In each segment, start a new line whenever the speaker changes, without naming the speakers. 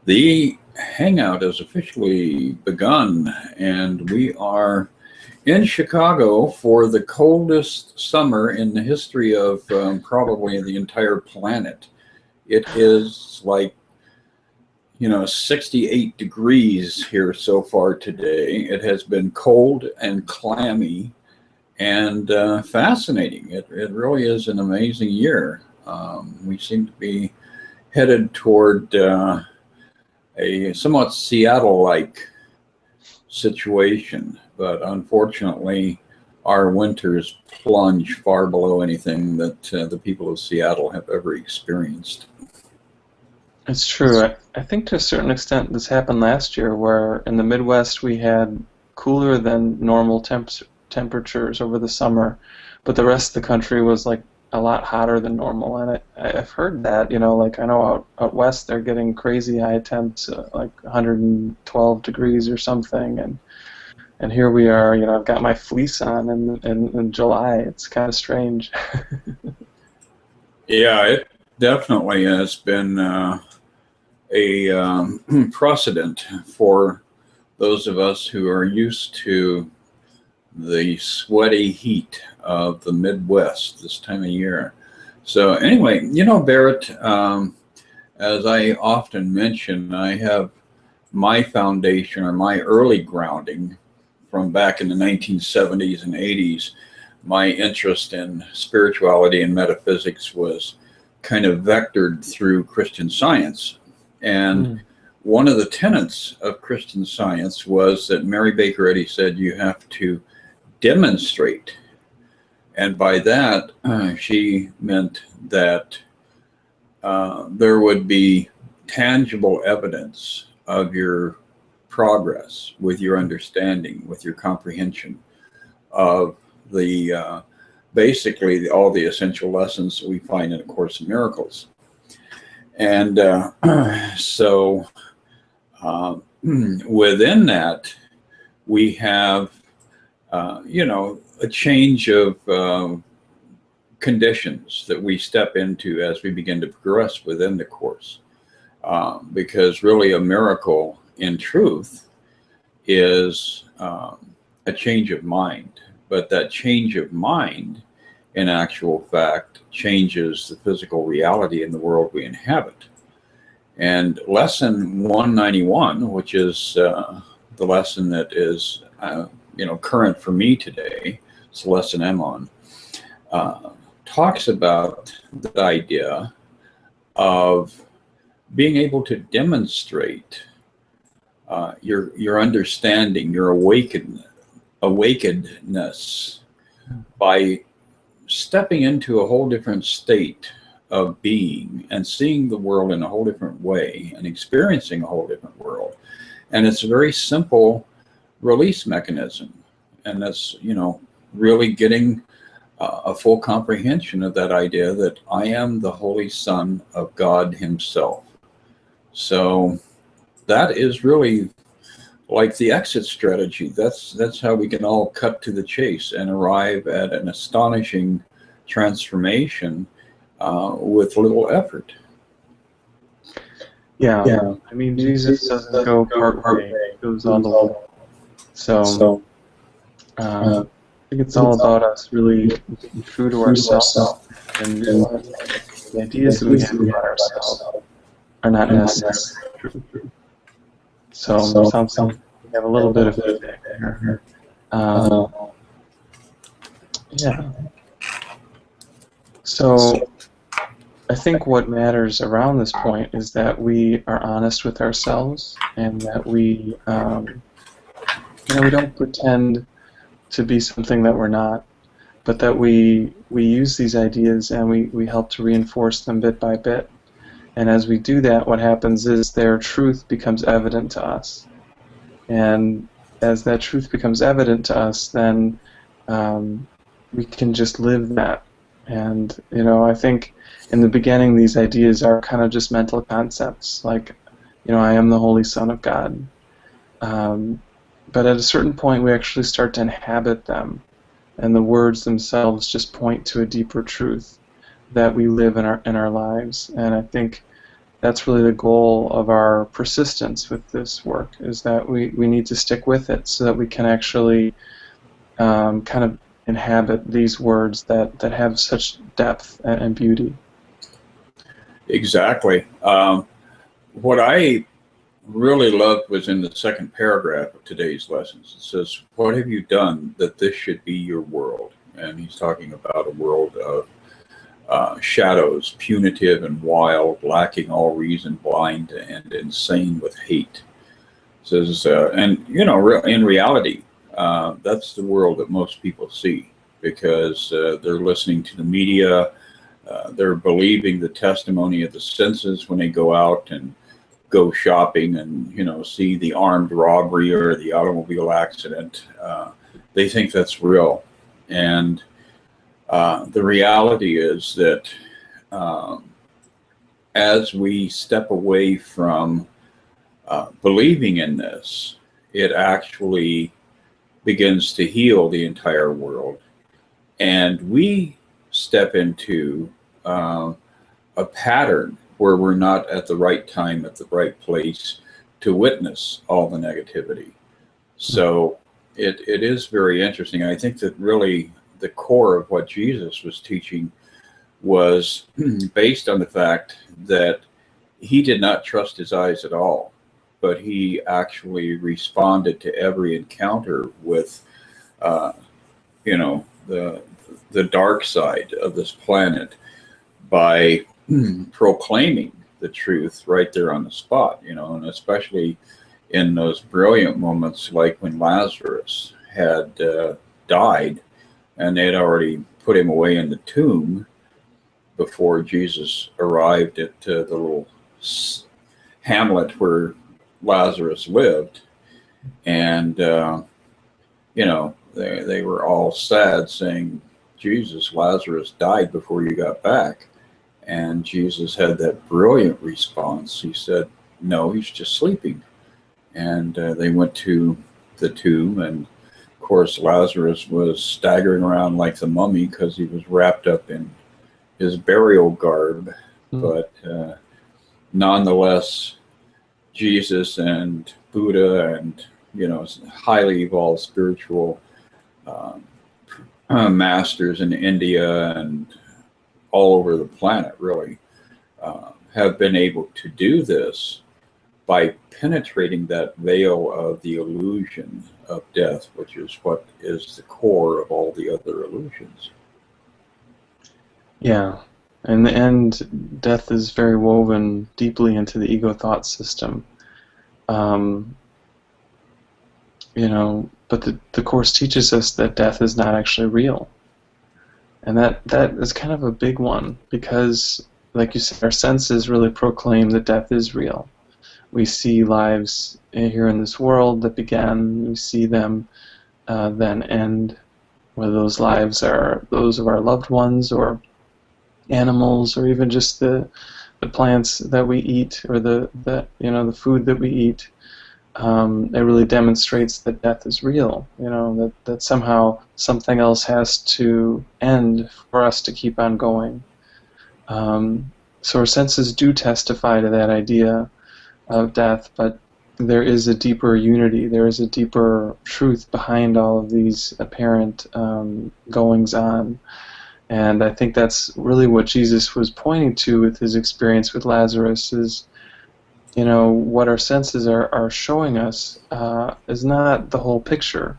The hangout has officially begun, and we are in Chicago for the coldest summer in the history of probably the entire planet. It is like, 68 degrees here so far today. It has been cold and clammy and fascinating. It really is an amazing year. We seem to be headed toward a somewhat Seattle-like situation, but unfortunately, our winters plunge far below anything that the people of Seattle have ever experienced.
It's true. I think to a certain extent this happened last year where in the Midwest we had cooler than normal temperatures over the summer, but the rest of the country was like a lot hotter than normal. And I've heard that, like I know out west they're getting crazy high temps, like 112 degrees or something. And here we are, I've got my fleece on in July. It's kind of strange.
Yeah, it definitely has been a precedent for those of us who are used to the sweaty heat of the Midwest this time of year. So anyway, Barrett, as I often mention, I have my foundation or my early grounding from back in the 1970s and 80s. My interest in spirituality and metaphysics was kind of vectored through Christian Science. And one of the tenets of Christian Science was that Mary Baker Eddy said you have to demonstrate. And by that, she meant that there would be tangible evidence of your progress with your understanding, with your comprehension of the basically all the essential lessons that we find in A Course in Miracles. And so within that, we have, a change of conditions that we step into as we begin to progress within the Course. Because really a miracle in truth is a change of mind. But that change of mind, in actual fact, changes the physical reality in the world we inhabit. And lesson 191, which is the lesson that is, current for me today, it's the lesson I'm on, talks about the idea of being able to demonstrate your understanding, your awakenedness by stepping into a whole different state of being and seeing the world in a whole different way and experiencing a whole different world. And it's a very simple release mechanism. And that's, really getting a full comprehension of that idea that I am the Holy Son of God Himself. So that is really like the exit strategy. That's how we can all cut to the chase and arrive at an astonishing transformation with little effort.
Yeah. I mean, Jesus doesn't go part way; He goes all the way. So I think it's all about us really being true to ourselves, and the ideas that we have about ourselves are not necessarily true. So sounds like we have a little bit of feedback there. Yeah. So I think what matters around this point is that we are honest with ourselves, and that we don't pretend to be something that we're not, but that we use these ideas and we help to reinforce them bit by bit. And as we do that, what happens is their truth becomes evident to us. And as that truth becomes evident to us, then we can just live that. And, I think in the beginning these ideas are kind of just mental concepts, like, I am the Holy Son of God. But at a certain point we actually start to inhabit them, and the words themselves just point to a deeper truth that we live in our lives. And I think that's really the goal of our persistence with this work, is that we need to stick with it so that we can actually kind of inhabit these words that have such depth and beauty.
Exactly. What I really loved was in the second paragraph of today's lessons. It says, "What have you done that this should be your world?" And he's talking about a world of shadows, punitive and wild, lacking all reason, blind and insane with hate. It says, and you know, in reality, that's the world that most people see, because they're listening to the media, they're believing the testimony of the senses when they go out and go shopping and, you know, see the armed robbery or the automobile accident. They think that's real. And the reality is that as we step away from believing in this, it actually begins to heal the entire world. And we step into a pattern where we're not at the right time, at the right place to witness all the negativity. So it is very interesting. I think that really the core of what Jesus was teaching was based on the fact that he did not trust his eyes at all, but he actually responded to every encounter with, you know, the dark side of this planet by proclaiming the truth right there on the spot, you know, and especially in those brilliant moments like when Lazarus had died and they had already put him away in the tomb before Jesus arrived at the little hamlet where Lazarus lived. And, you know, they were all sad saying, "Jesus, Lazarus died before you got back." And Jesus had that brilliant response. He said, "No, he's just sleeping." And they went to the tomb, and of course Lazarus was staggering around like the mummy because he was wrapped up in his burial garb. But nonetheless, Jesus and Buddha and, you know, highly evolved spiritual masters in India and all over the planet really have been able to do this by penetrating that veil of the illusion of death, which is what is the core of all the other illusions.
Yeah. In the end, death is very woven deeply into the ego thought system. You know, but the Course teaches us that death is not actually real. And that is kind of a big one, because, like you said, our senses really proclaim that death is real. We see lives here in this world that began, we see them then end, whether those lives are those of our loved ones or animals or even just the plants that we eat or the you know, the food that we eat. It really demonstrates that death is real, you know, that somehow something else has to end for us to keep on going. So our senses do testify to that idea of death, but there is a deeper unity, there is a deeper truth behind all of these apparent goings on. And I think that's really what Jesus was pointing to with his experience with Lazarus is, you know, what our senses are showing us is not the whole picture.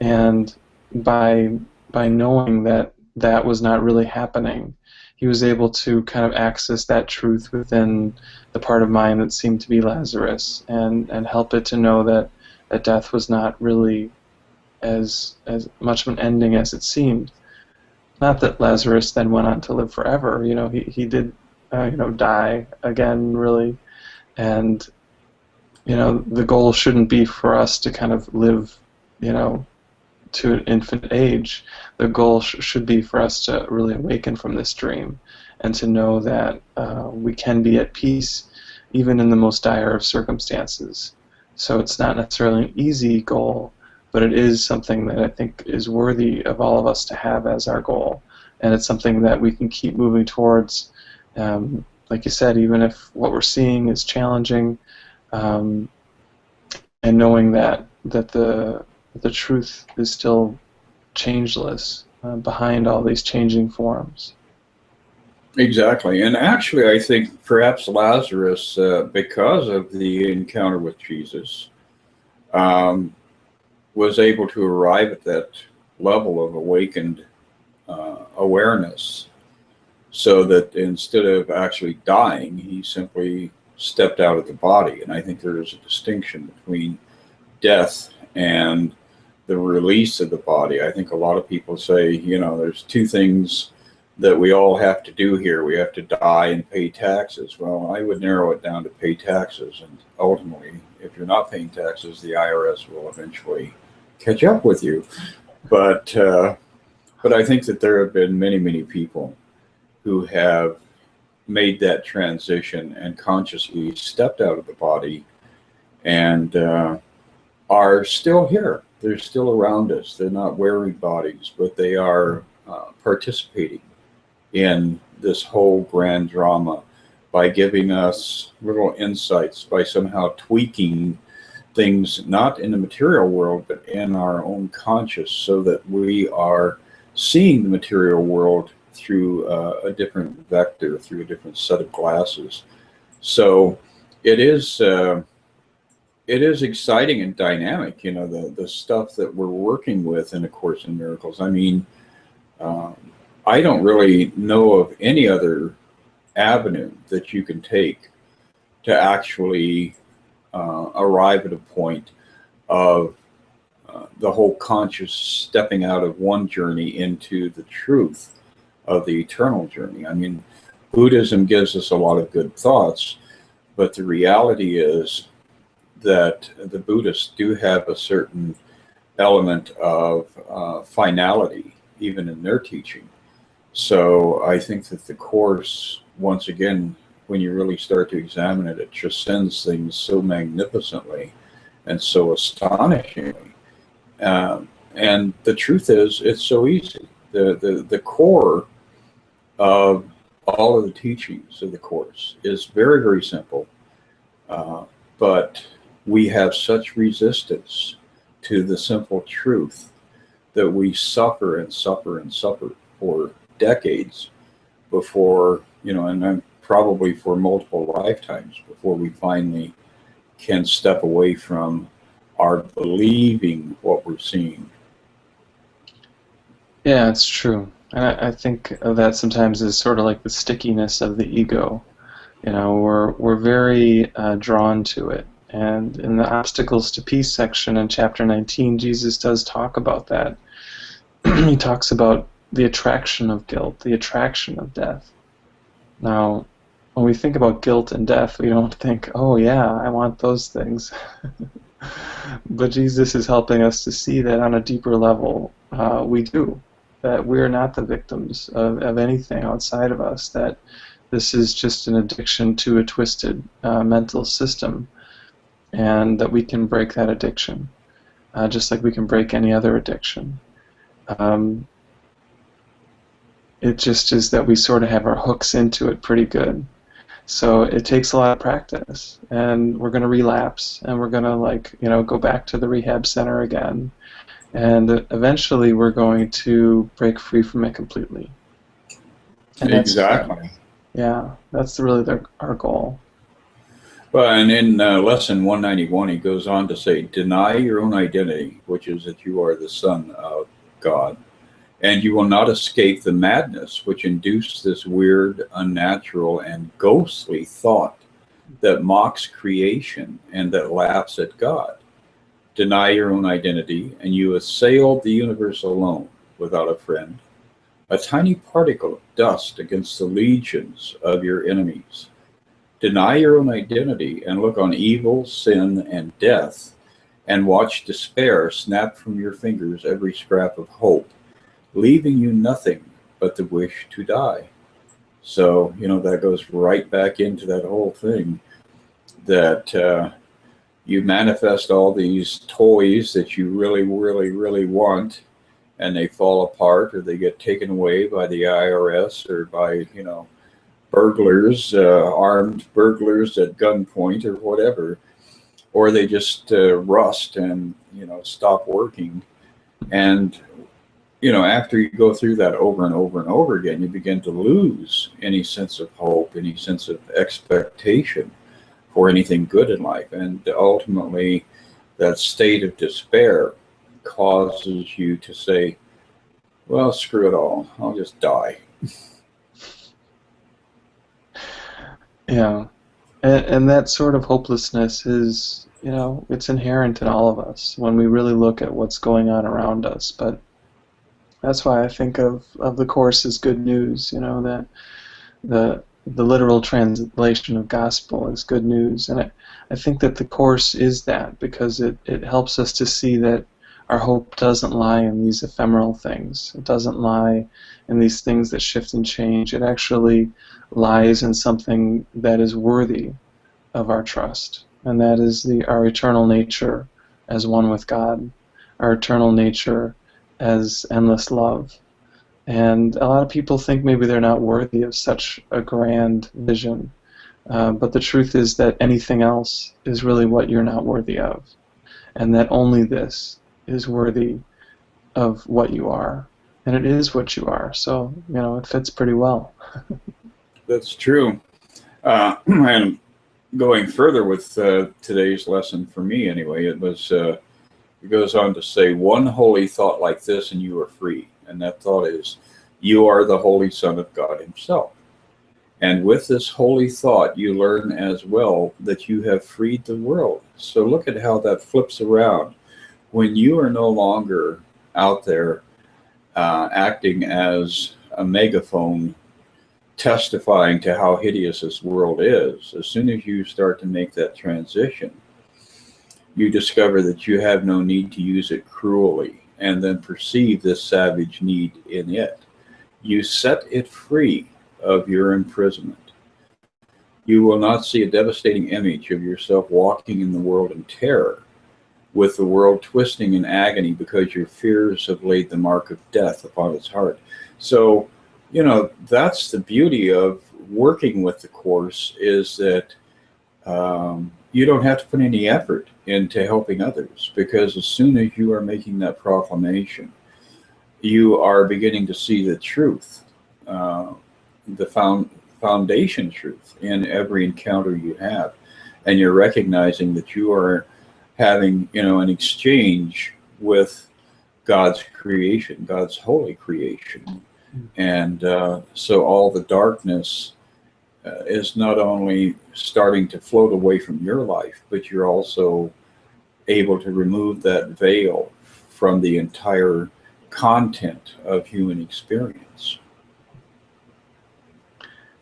And by knowing that that was not really happening, he was able to kind of access that truth within the part of mind that seemed to be Lazarus and help it to know that death was not really as much of an ending as it seemed. Not that Lazarus then went on to live forever. You know, he did, you know, die again, really. And, you know, the goal shouldn't be for us to kind of live, you know, to an infinite age. The goal should be for us to really awaken from this dream and to know that we can be at peace even in the most dire of circumstances. So it's not necessarily an easy goal, but it is something that I think is worthy of all of us to have as our goal. And it's something that we can keep moving towards like you said, even if what we're seeing is challenging, um, and knowing that the truth is still changeless behind all these changing forms.
Exactly. And actually, I think perhaps Lazarus, because of the encounter with Jesus, um, was able to arrive at that level of awakened awareness, so that instead of actually dying, he simply stepped out of the body. And I think there is a distinction between death and the release of the body. I think a lot of people say, there's two things that we all have to do here. We have to die and pay taxes. Well, I would narrow it down to pay taxes. And ultimately, if you're not paying taxes, the IRS will eventually catch up with you. But I think that there have been many, many people who have made that transition and consciously stepped out of the body and are still here. They're still around us. They're not wearing bodies, but they are participating in this whole grand drama by giving us little insights, by somehow tweaking things, not in the material world, but in our own conscious, so that we are seeing the material world through a different vector, through a different set of glasses. So it is exciting and dynamic, the stuff that we're working with in A Course in Miracles. I mean, I don't really know of any other avenue that you can take to actually arrive at a point of the whole conscious stepping out of one journey into the truth of the eternal journey. I mean, Buddhism gives us a lot of good thoughts, but the reality is that the Buddhists do have a certain element of finality, even in their teaching. So I think that the Course, once again, when you really start to examine it, it transcends things so magnificently and so astonishingly. And the truth is, it's so easy. The core of all of the teachings of the Course is very, very simple. But we have such resistance to the simple truth that we suffer and suffer and suffer for decades before, and probably for multiple lifetimes before we finally can step away from our believing what we're seeing.
Yeah, it's true. And I think of that sometimes as sort of like the stickiness of the ego. We're very drawn to it. And in the Obstacles to Peace section in chapter 19, Jesus does talk about that. He talks about the attraction of guilt, the attraction of death. Now, when we think about guilt and death, we don't think, oh yeah, I want those things. But Jesus is helping us to see that on a deeper level, we do. That we're not the victims of anything outside of us, that this is just an addiction to a twisted mental system, and that we can break that addiction, just like we can break any other addiction. It just is that we sort of have our hooks into it pretty good. So it takes a lot of practice, and we're going to relapse, and we're going to go back to the rehab center again, and eventually we're going to break free from it completely. And
exactly.
That's really our goal.
Well, and in lesson 191, he goes on to say, deny your own identity, which is that you are the Son of God, and you will not escape the madness which induced this weird, unnatural, and ghostly thought that mocks creation and that laughs at God. Deny your own identity, and you assailed the universe alone, without a friend, a tiny particle of dust against the legions of your enemies. Deny your own identity, and look on evil, sin, and death, and watch despair snap from your fingers every scrap of hope, leaving you nothing but the wish to die. So, that goes right back into that whole thing that you manifest all these toys that you really, really, really want, and they fall apart, or they get taken away by the IRS, or by, burglars, armed burglars at gunpoint or whatever, or they just rust and stop working. And after you go through that over and over and over again, you begin to lose any sense of hope, any sense of expectation for anything good in life. And ultimately, that state of despair causes you to say, well, screw it all, I'll just die.
Yeah. And that sort of hopelessness is, it's inherent in all of us when we really look at what's going on around us. But that's why I think of the Course as good news, that the literal translation of gospel is good news. And I think that the Course is that, because it helps us to see that our hope doesn't lie in these ephemeral things. It doesn't lie in these things that shift and change. It actually lies in something that is worthy of our trust, and that is our eternal nature as one with God, our eternal nature as endless love. And a lot of people think maybe they're not worthy of such a grand vision, but the truth is that anything else is really what you're not worthy of, and that only this is worthy of what you are, and it is what you are. So it fits pretty well.
That's true. And going further with today's lesson, for me anyway, it goes on to say, one holy thought like this and you are free. And that thought is, you are the Holy Son of God himself. And with this holy thought, you learn as well that you have freed the world. So look at how that flips around. When you are no longer out there acting as a megaphone, testifying to how hideous this world is, as soon as you start to make that transition, you discover that you have no need to use it cruelly and then perceive this savage need in it. You set it free of your imprisonment. You will not see a devastating image of yourself walking in the world in terror, with the world twisting in agony because your fears have laid the mark of death upon its heart. So, that's the beauty of working with the Course, is that you don't have to put any effort into helping others, because as soon as you are making that proclamation, you are beginning to see the truth, the foundation truth in every encounter you have. And you're recognizing that you are having, an exchange with God's creation, God's holy creation. And so all the darkness is not only starting to float away from your life, but you're also able to remove that veil from the entire content of human experience.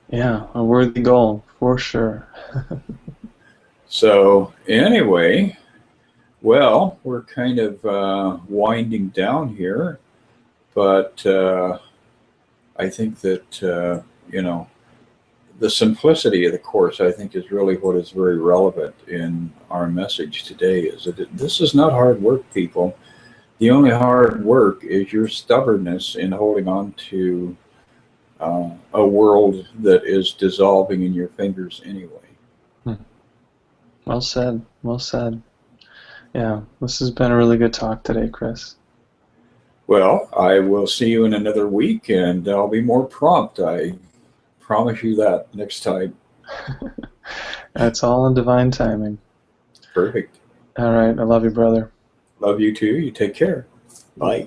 Yeah, a worthy goal, for sure.
So anyway, well, we're kind of winding down here, but I think that, the simplicity of the Course, I think, is really what is very relevant in our message today, is that this is not hard work, people. The only hard work is your stubbornness in holding on to a world that is dissolving in your fingers anyway.
Well said. Well said. Yeah, this has been a really good talk today, Chris.
Well, I will see you in another week, and I'll be more prompt. I promise you that next time.
That's all in divine timing.
Perfect.
All right. I love you, brother.
Love you too. You take care. Bye.